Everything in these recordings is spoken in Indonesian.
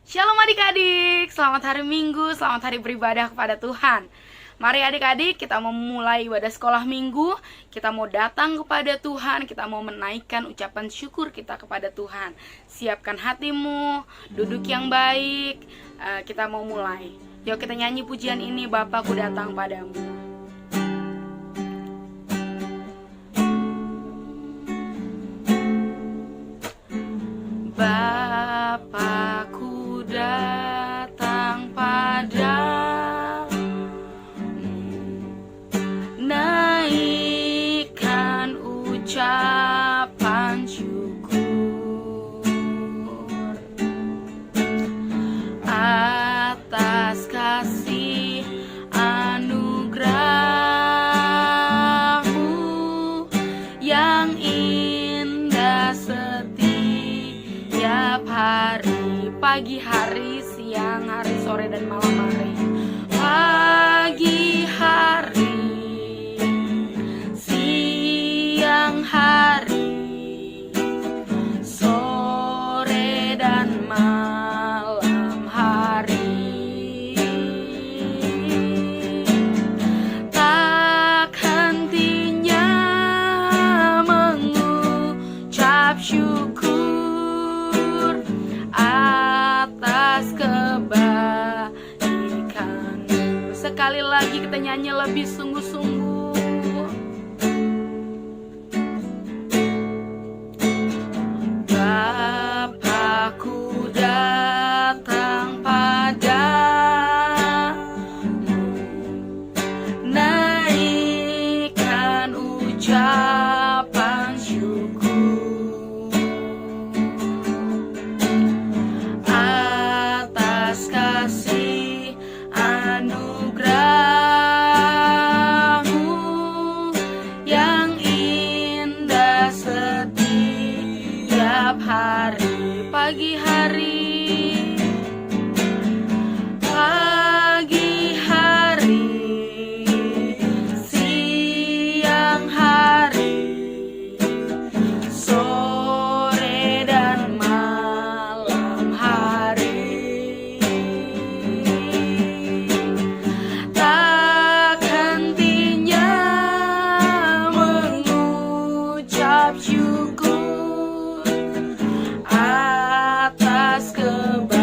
Shalom adik-adik, selamat hari Minggu, selamat hari beribadah kepada Tuhan. Mari adik-adik kita memulai ibadah sekolah minggu. Kita mau datang kepada Tuhan, kita mau menaikkan ucapan syukur kita kepada Tuhan. Siapkan hatimu, duduk yang baik, kita mau mulai. Yuk kita nyanyi pujian ini, Bapakku datang padamu. Bapakku datang padamu, naikkan ucapan syukur atas kasih anugerah-Mu yang indah setiap hari, pagi hari, siang hari, sore dan malam hari. Pagi hari, siang hari, sore dan malam hari. Tak hentinya mengucap syukur atas kebaikan-Mu. Sekali lagi kita nyanyi lebih sungguh-sungguh. Bapakku datang padamu, naikkan ucapan syukur atas kasih anugerah-Mu yang indah setiap hari, pagi hari, pagi hari, siang hari, sore dan malam hari. Tak hentinya mengucap syukur atas kebaikan-Mu.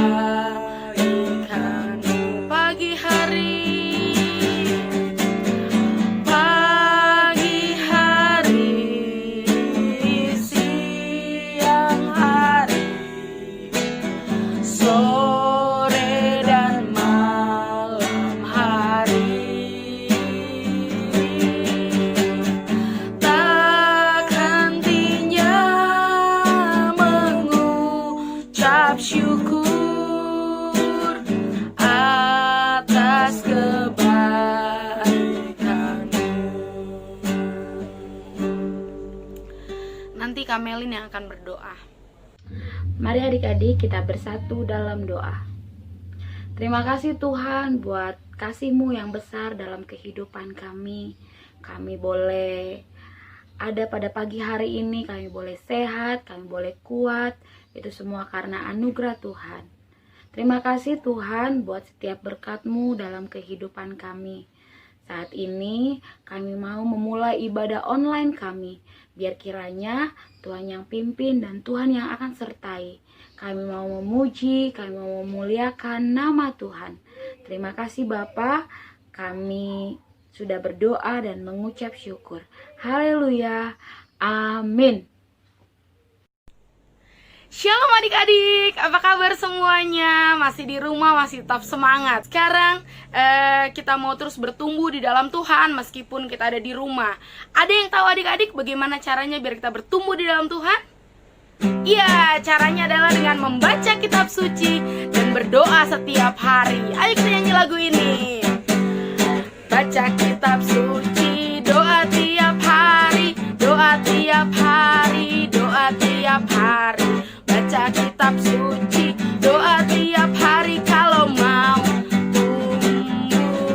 Pagi hari, pagi hari, siang hari, sore dan malam hari. Tak hentinya mengucap syukur atas kebaikan-Mu. Nanti Kamelin yang akan berdoa. Mari adik-adik kita bersatu dalam doa. Terima kasih Tuhan buat kasih-Mu yang besar dalam kehidupan kami. Kami boleh ada pada pagi hari ini, kami boleh sehat, kami boleh kuat. Itu semua karena anugerah Tuhan. Terima kasih Tuhan buat setiap berkat-Mu dalam kehidupan kami. Saat ini kami mau memulai ibadah online kami. Biar kiranya Tuhan yang pimpin dan Tuhan yang akan sertai. Kami mau memuji, kami mau memuliakan nama Tuhan. Terima kasih Bapa, kami sudah berdoa dan mengucap syukur. Haleluya, amin. Shalom adik-adik, apa kabar semuanya? Masih di rumah, masih tetap semangat. Sekarang kita mau terus bertumbuh di dalam Tuhan meskipun kita ada di rumah. Ada yang tahu adik-adik bagaimana caranya biar kita bertumbuh di dalam Tuhan? Iya, caranya adalah dengan membaca kitab suci dan berdoa setiap hari. Ayo kita nyanyi lagu ini. Baca kitab suci, doa tiap hari, doa tiap hari, doa tiap hari. Baca kitab suci, doa tiap hari kalau mau tumbuh,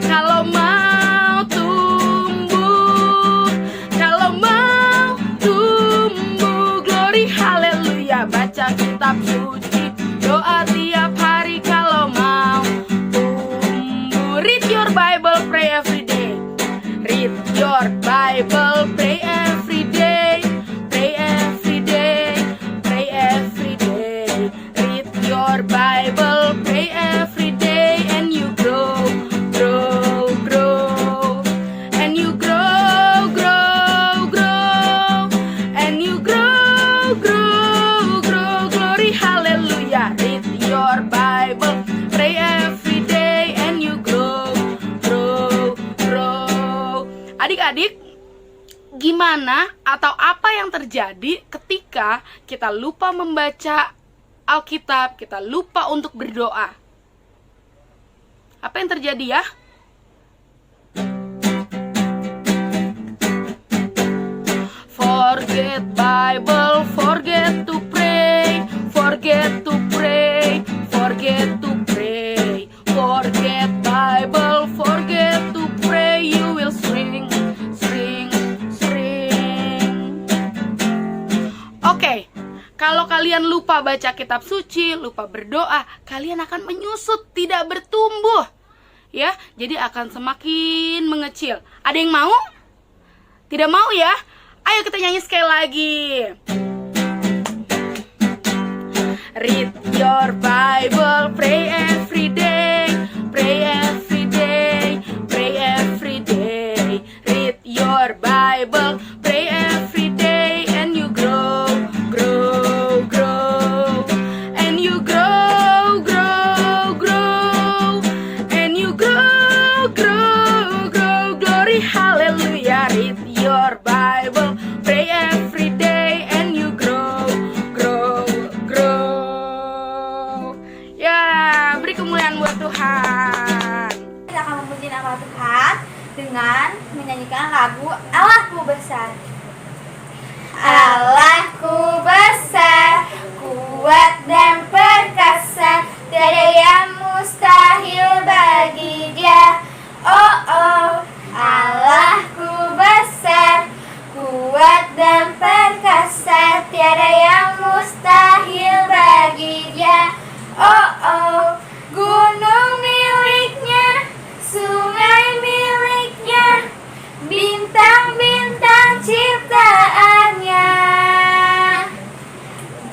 kalau mau tumbuh, kalau mau tumbuh. Glory haleluya. Baca kitab suci, doa Gimana atau apa yang terjadi ketika kita lupa membaca Alkitab, kita lupa untuk berdoa? Apa yang terjadi ya? Forget Bible, forget to pray, forget to pray, forget to pray, forget Bible, forget to pray, you will sing, sing, sing. Oke, kalau kalian lupa baca kitab suci, lupa berdoa, kalian akan menyusut, tidak bertumbuh. Ya, jadi akan semakin mengecil. Ada yang mau? Tidak mau ya? Ayo kita nyanyi sekali lagi. Read your Bible, pray every day, pray every day, pray every day. Read your Bible, pray every day, and you grow, grow, grow, and you grow, grow, grow, and you grow, grow, grow. Glory, hallelujah. Read your Bible, pray every day, and you grow, grow, grow. Ya, beri kemuliaan buat Tuhan. Kita akan memuji nama Tuhan dengan menyanyikan lagu Allahku Besar. Allahku besar, kuat dan perkasa, tiada yang mustahil bagi Dia. Oh oh, Allahku besar, kuat dan perkasa, tiada yang mustahil bagi Dia. Oh oh, gunung miliknya, sungai miliknya, bintang-bintang ciptaannya.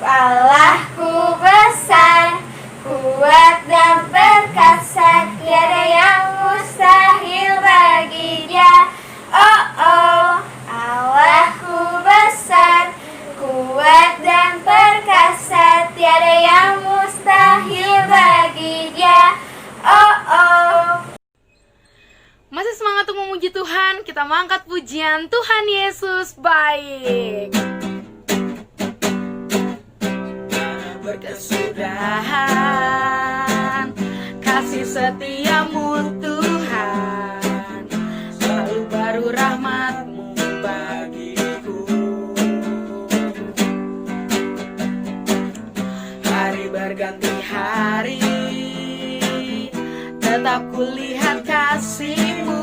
Allahku besar, kuat dan perkasa, tiada yang mustahil bagi Dia. Oh oh, Allahku besar, kuat dan perkasa, tiada yang mustahil bagi Dia. Oh oh. Masih semangat untuk memuji Tuhan, kita mengangkat pujian Tuhan Yesus baik. Berkesudahan kasih setiamu Tuhan, selalu baru rahmat-Mu bagiku. Hari berganti hari, tetap kulihat kasih-Mu,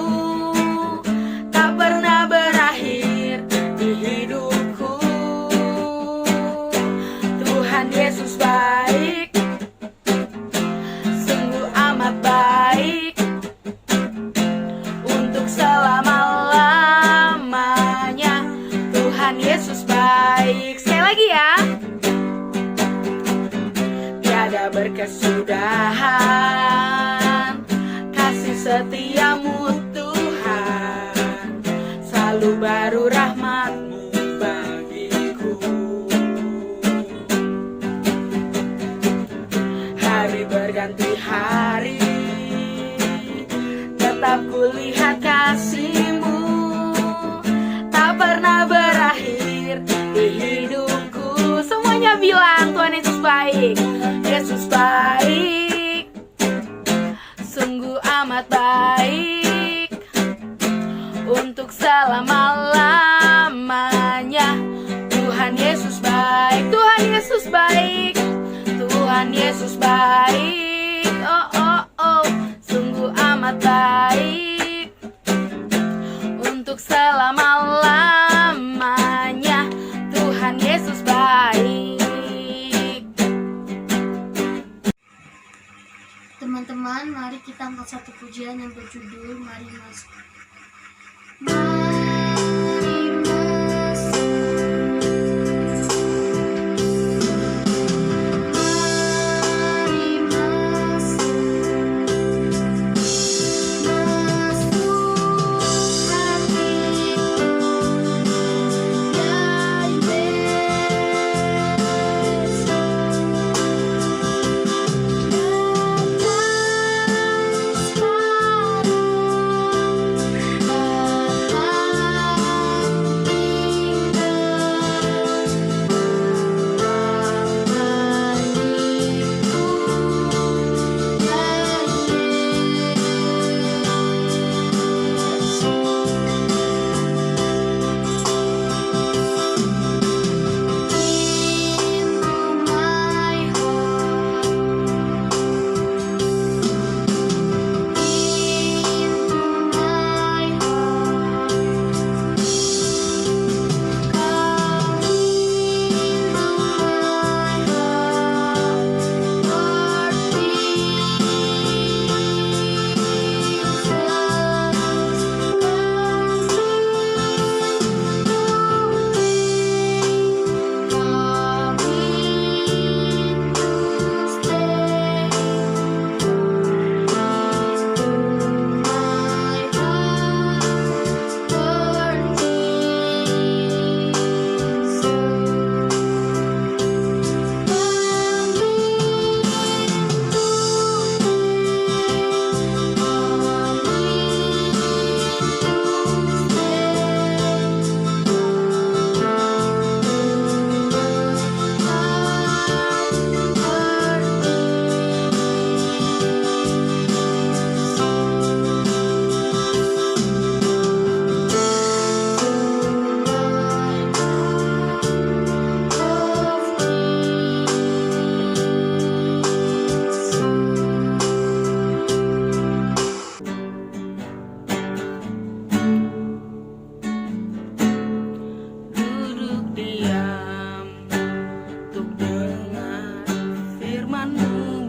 tak pernah berakhir di hidupku. Tuhan Yesus baik, sungguh amat baik, untuk selama-lamanya. Tuhan Yesus baik. Sekali lagi ya. Tiada berkesudahan kasih setiamu Tuhan, selalu baru rahmat-Mu bagiku. Hari berganti hari, tetap kulihat kasih-Mu, tak pernah berakhir di hidupku. Semuanya bilang Tuhan Yesus baik. Yesus baik, sungguh amat baik, untuk selama-lamanya. Tuhan Yesus baik, Tuhan Yesus baik, Tuhan Yesus baik. Oh oh oh, sungguh amat baik, untuk selama-lamanya. Tuhan Yesus baik. Teman-teman, mari kita angkat satu pujian yang berjudul Mari Masuk.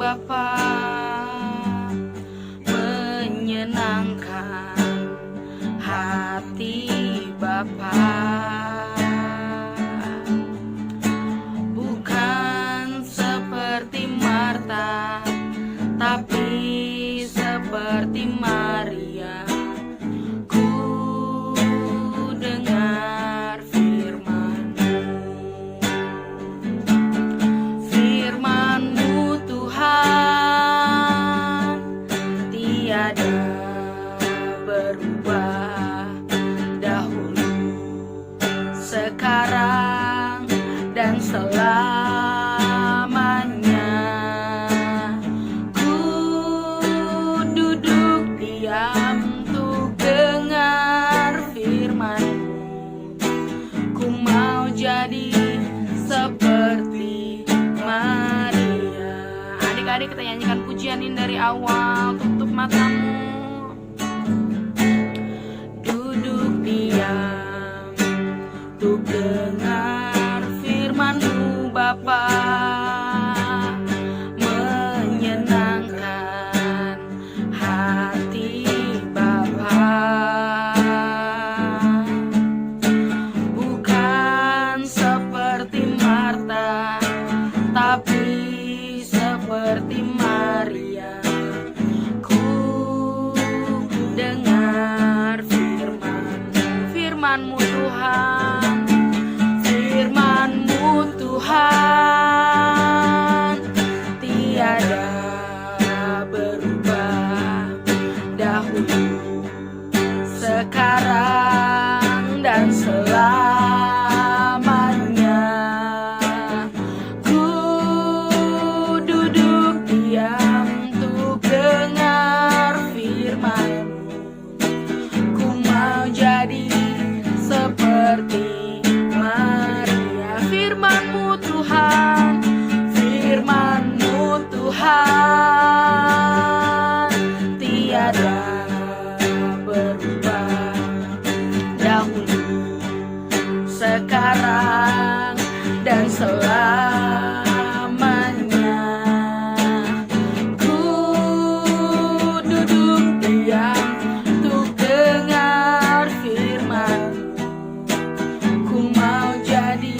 Bapa, menyenangkan hati Bapa. Bukan seperti Marta, tapi seperti Maria. Ku dengar firman-Mu Tuhan, tiada berubah, dahulu, sekarang, dan selamanya. Ku duduk diam untuk dengar firman-Mu. Ku mau jadi seperti Maria. Adik-adik, kita nyanyikan pujian ini dari awal. Tutup matamu. Duduk diam untuk dengar firman-Mu Bapa, menyenangkan hati Bapa. Bukan seperti Marta, tapi seperti Maria. Ku dengar firman-Mu Tuhan, firman-Mu Tuhan, tiada berubah, dahulu, sekarang, dan selamanya. Ku duduk diam untuk dengar firman-Mu. Ku mau jadi seperti Maria. Firman-Mu Tuhan, firman-Mu Tuhan, tiada berubah, dahulu, sekarang, dan selamanya. Ku duduk diam untuk dengar firman-Mu. Ku mau jadi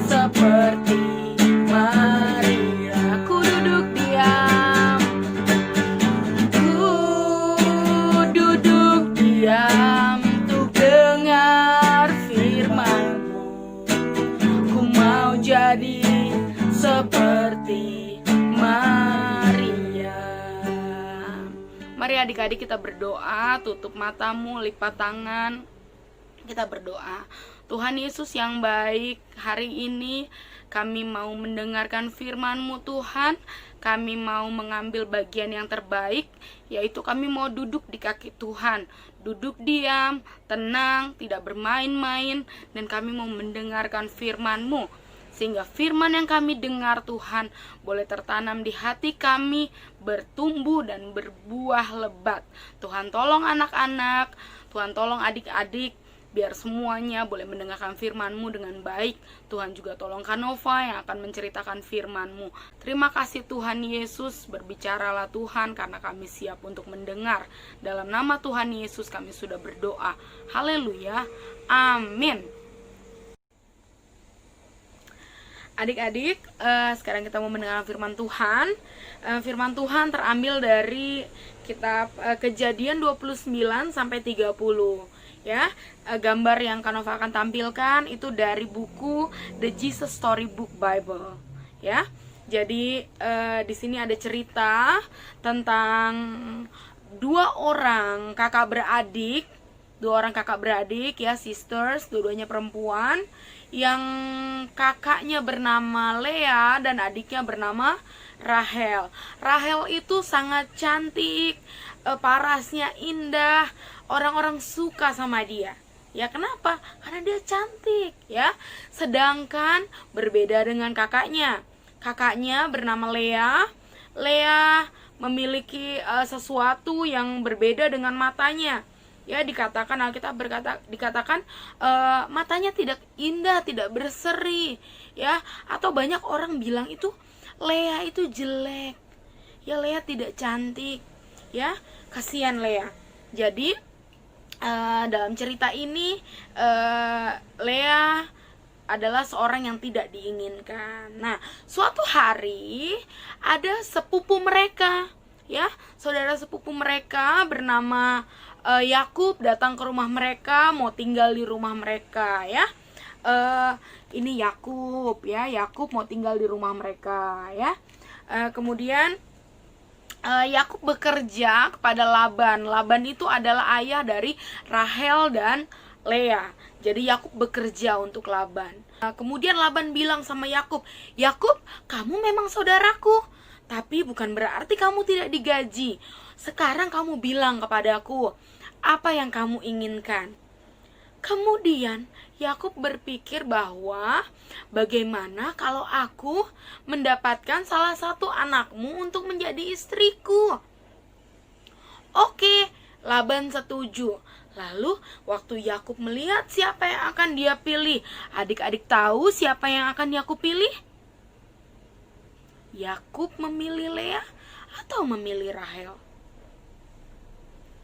seperti Maria. Ku duduk diam, ku duduk diam untuk dengar firman-Mu. Ku mau jadi seperti Maria. Mari adik-adik kita berdoa. Tutup matamu, lipat tangan. Kita berdoa. Tuhan Yesus yang baik, hari ini kami mau mendengarkan firman-Mu Tuhan. Kami mau mengambil bagian yang terbaik, yaitu kami mau duduk di kaki Tuhan. Duduk diam, tenang, tidak bermain-main, dan kami mau mendengarkan firman-Mu. Sehingga firman yang kami dengar Tuhan boleh tertanam di hati kami, bertumbuh dan berbuah lebat. Tuhan tolong anak-anak, Tuhan tolong adik-adik, biar semuanya boleh mendengarkan firman-Mu dengan baik. Tuhan juga tolong Kanova yang akan menceritakan firman-Mu. Terima kasih Tuhan Yesus, berbicaralah Tuhan karena kami siap untuk mendengar. Dalam nama Tuhan Yesus kami sudah berdoa. Haleluya, amin. Adik-adik, sekarang kita mau mendengar firman Tuhan. Firman Tuhan terambil dari kitab Kejadian 29 sampai 30. Ya, gambar yang Kanova akan tampilkan itu dari buku The Jesus Storybook Bible. Ya, jadi di sini ada cerita tentang dua orang kakak beradik ya, sisters, dua-duanya perempuan, yang kakaknya bernama Lea dan adiknya bernama Rahel. Rahel itu sangat cantik, parasnya indah, orang-orang suka sama dia. Ya, kenapa? Karena dia cantik, ya. Sedangkan berbeda dengan kakaknya. Kakaknya bernama Lea. Lea memiliki sesuatu yang berbeda dengan matanya. Ya, dikatakan Alkitab dikatakan matanya tidak indah, tidak berseri, ya. Atau banyak orang bilang itu Lea itu jelek. ya Lea tidak cantik, ya kasihan Lea. Jadi dalam cerita ini Lea adalah seorang yang tidak diinginkan. Nah, suatu hari ada sepupu mereka, ya, saudara sepupu mereka bernama Yakub datang ke rumah mereka, mau tinggal di rumah mereka, ya. Ini Yakub, ya, Yakub mau tinggal di rumah mereka, ya. Kemudian Yakub bekerja kepada Laban. Laban itu adalah ayah dari Rahel dan Lea. Jadi Yakub bekerja untuk Laban. Kemudian Laban bilang sama Yakub, "Yakub, kamu memang saudaraku, tapi bukan berarti kamu tidak digaji. Sekarang kamu bilang kepadaku apa yang kamu inginkan." Kemudian Yakub berpikir bahwa bagaimana kalau aku mendapatkan salah satu anakmu untuk menjadi istriku. Oke, Laban setuju. Lalu waktu Yakub melihat siapa yang akan dia pilih, adik-adik tahu siapa yang akan Yakub pilih? Yakub memilih Lea atau memilih Rahel?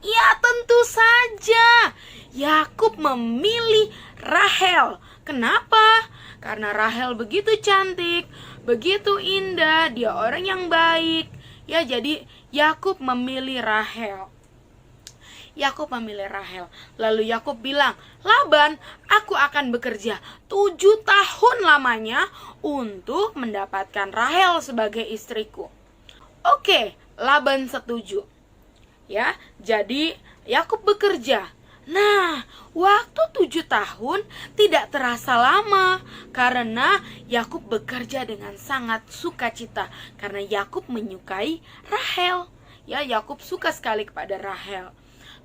Ya, tentu saja Yakub memilih Rahel. Kenapa? Karena Rahel begitu cantik, begitu indah, dia orang yang baik. Ya, jadi Yakub memilih Rahel. Yakub memilih Rahel. Lalu Yakub bilang, "Laban, aku akan bekerja 7 tahun lamanya untuk mendapatkan Rahel sebagai istriku." Oke, Laban setuju. Ya, jadi Yakub bekerja. Nah, waktu 7 tahun tidak terasa lama karena Yakub bekerja dengan sangat sukacita karena Yakub menyukai Rahel. Ya, Yakub suka sekali kepada Rahel.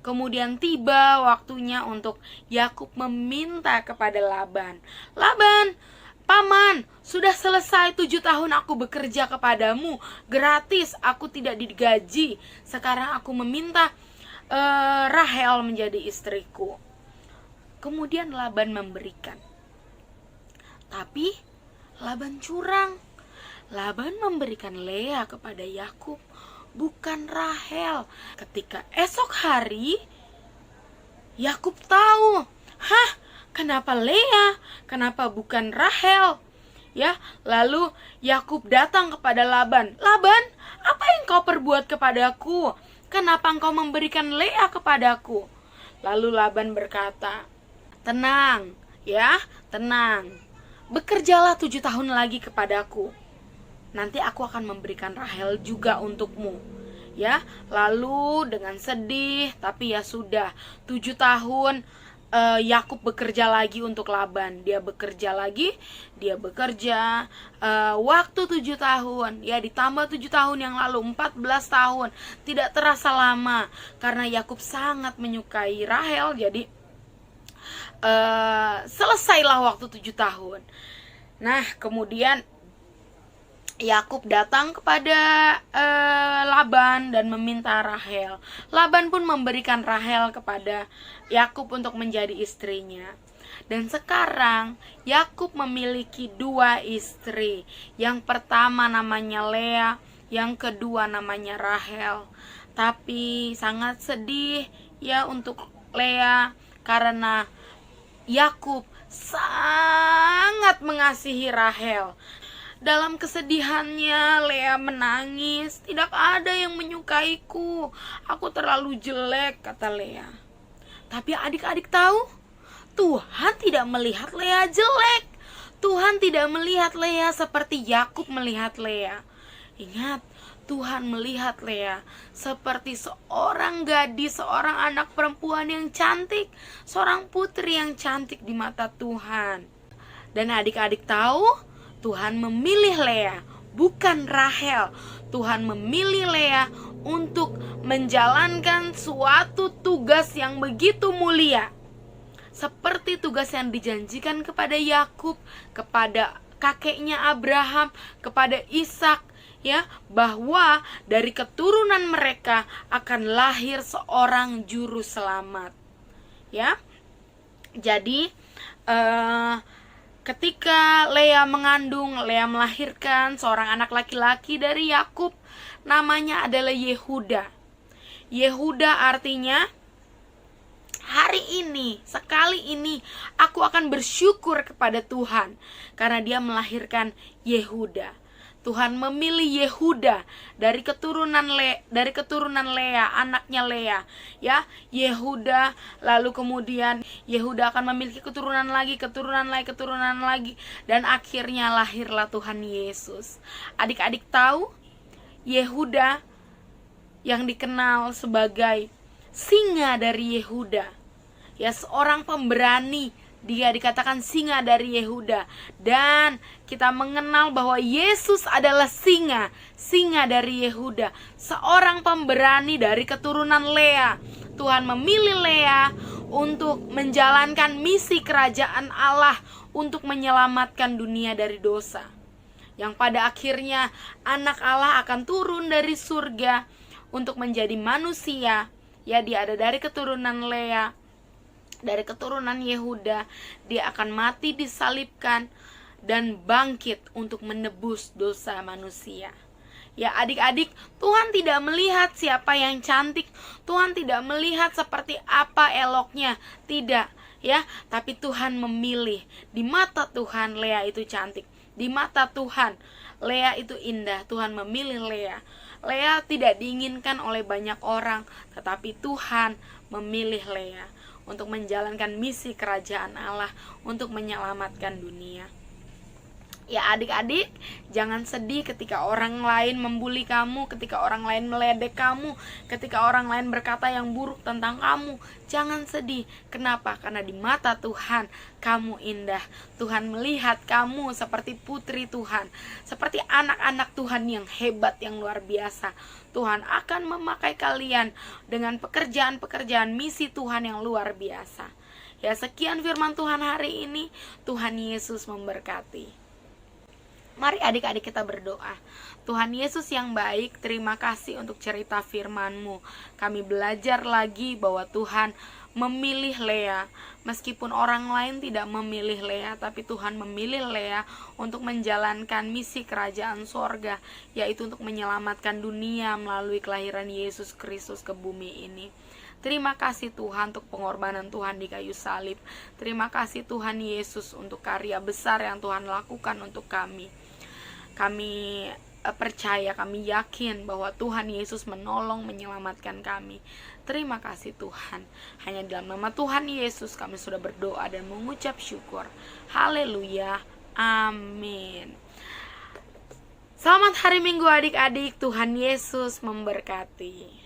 Kemudian tiba waktunya untuk Yakub meminta kepada Laban. "Laban, paman, sudah selesai 7 tahun aku bekerja kepadamu, gratis, aku tidak digaji. Sekarang aku meminta Rahel menjadi istriku." Kemudian Laban memberikan. Tapi Laban curang. Laban memberikan Lea kepada Yakub, bukan Rahel. Ketika esok hari Yakub tahu, kenapa Lea? Kenapa bukan Rahel? Ya, lalu Yakub datang kepada Laban. "Laban, apa yang kau perbuat kepadaku? Kenapa engkau memberikan Lea kepadaku?" Lalu Laban berkata, "Tenang, ya, tenang. Bekerjalah 7 tahun lagi kepadaku. Nanti aku akan memberikan Rahel juga untukmu." Ya, lalu dengan sedih, tapi ya sudah, 7 tahun Yakub bekerja lagi untuk Laban. Dia bekerja lagi, dia bekerja waktu 7 tahun, ya, ditambah 7 tahun yang lalu, 14 tahun. Tidak terasa lama karena Yakub sangat menyukai Rahel. Jadi selesailah waktu 7 tahun. Nah, kemudian Yakub datang kepada Laban dan meminta Rahel. Laban pun memberikan Rahel kepada Yakub untuk menjadi istrinya. Dan sekarang Yakub memiliki 2 istri. Yang pertama namanya Lea, yang kedua namanya Rahel. Tapi sangat sedih ya untuk Lea karena Yakub sangat mengasihi Rahel. Dalam kesedihannya Lea menangis, "Tidak ada yang menyukaiku, aku terlalu jelek," kata Lea. Tapi adik-adik tahu, Tuhan tidak melihat Lea jelek. Tuhan tidak melihat Lea seperti Yakub melihat Lea. Ingat, Tuhan melihat Lea seperti seorang gadis, seorang anak perempuan yang cantik, seorang putri yang cantik di mata Tuhan. Dan adik-adik tahu, Tuhan memilih Lea, bukan Rahel. Tuhan memilih Lea untuk menjalankan suatu tugas yang begitu mulia. Seperti tugas yang dijanjikan kepada Yakub, kepada kakeknya Abraham, kepada Ishak, ya, bahwa dari keturunan mereka akan lahir seorang juru selamat. Ya. Jadi Ketika Lea mengandung, Lea melahirkan seorang anak laki-laki dari Yakub, namanya adalah Yehuda. Yehuda artinya hari ini, sekali ini aku akan bersyukur kepada Tuhan karena dia melahirkan Yehuda. Tuhan memilih Yehuda dari keturunan Lea, anaknya Lea, ya. Yehuda, lalu kemudian Yehuda akan memiliki keturunan lagi, dan akhirnya lahirlah Tuhan Yesus. Adik-adik tahu Yehuda yang dikenal sebagai singa dari Yehuda, ya, seorang pemberani. Dia dikatakan singa dari Yehuda. Dan kita mengenal bahwa Yesus adalah singa dari Yehuda, seorang pemberani dari keturunan Lea. Tuhan memilih Lea untuk menjalankan misi kerajaan Allah, untuk menyelamatkan dunia dari dosa, yang pada akhirnya anak Allah akan turun dari surga untuk menjadi manusia. Ya, dia ada dari keturunan Lea, dari keturunan Yehuda. Dia akan mati, disalibkan, dan bangkit untuk menebus dosa manusia. Ya adik-adik, Tuhan tidak melihat siapa yang cantik, Tuhan tidak melihat seperti apa eloknya, tidak, ya. Tapi Tuhan memilih. Di mata Tuhan Lea itu cantik, di mata Tuhan Lea itu indah. Tuhan memilih Lea. Lea tidak diinginkan oleh banyak orang, tetapi Tuhan memilih Lea untuk menjalankan misi kerajaan Allah, untuk menyelamatkan dunia. Ya adik-adik, jangan sedih ketika orang lain membuli kamu, ketika orang lain meledek kamu, ketika orang lain berkata yang buruk tentang kamu. Jangan sedih. Kenapa? Karena di mata Tuhan kamu indah. Tuhan melihat kamu seperti putri Tuhan, seperti anak-anak Tuhan yang hebat, yang luar biasa. Tuhan akan memakai kalian dengan pekerjaan-pekerjaan misi Tuhan yang luar biasa. Ya, sekian firman Tuhan hari ini. Tuhan Yesus memberkati. Mari adik-adik kita berdoa. Tuhan Yesus yang baik, terima kasih untuk cerita firman-Mu. Kami belajar lagi bahwa Tuhan memilih Lea. Meskipun orang lain tidak memilih Lea, tapi Tuhan memilih Lea untuk menjalankan misi kerajaan sorga, yaitu untuk menyelamatkan dunia melalui kelahiran Yesus Kristus ke bumi ini. Terima kasih Tuhan untuk pengorbanan Tuhan di kayu salib. Terima kasih Tuhan Yesus untuk karya besar yang Tuhan lakukan untuk kami. Kami percaya, kami yakin bahwa Tuhan Yesus menolong, menyelamatkan kami. Terima kasih Tuhan. Hanya dalam nama Tuhan Yesus kami sudah berdoa dan mengucap syukur. Haleluya. Amin. Selamat hari Minggu adik-adik. Tuhan Yesus memberkati.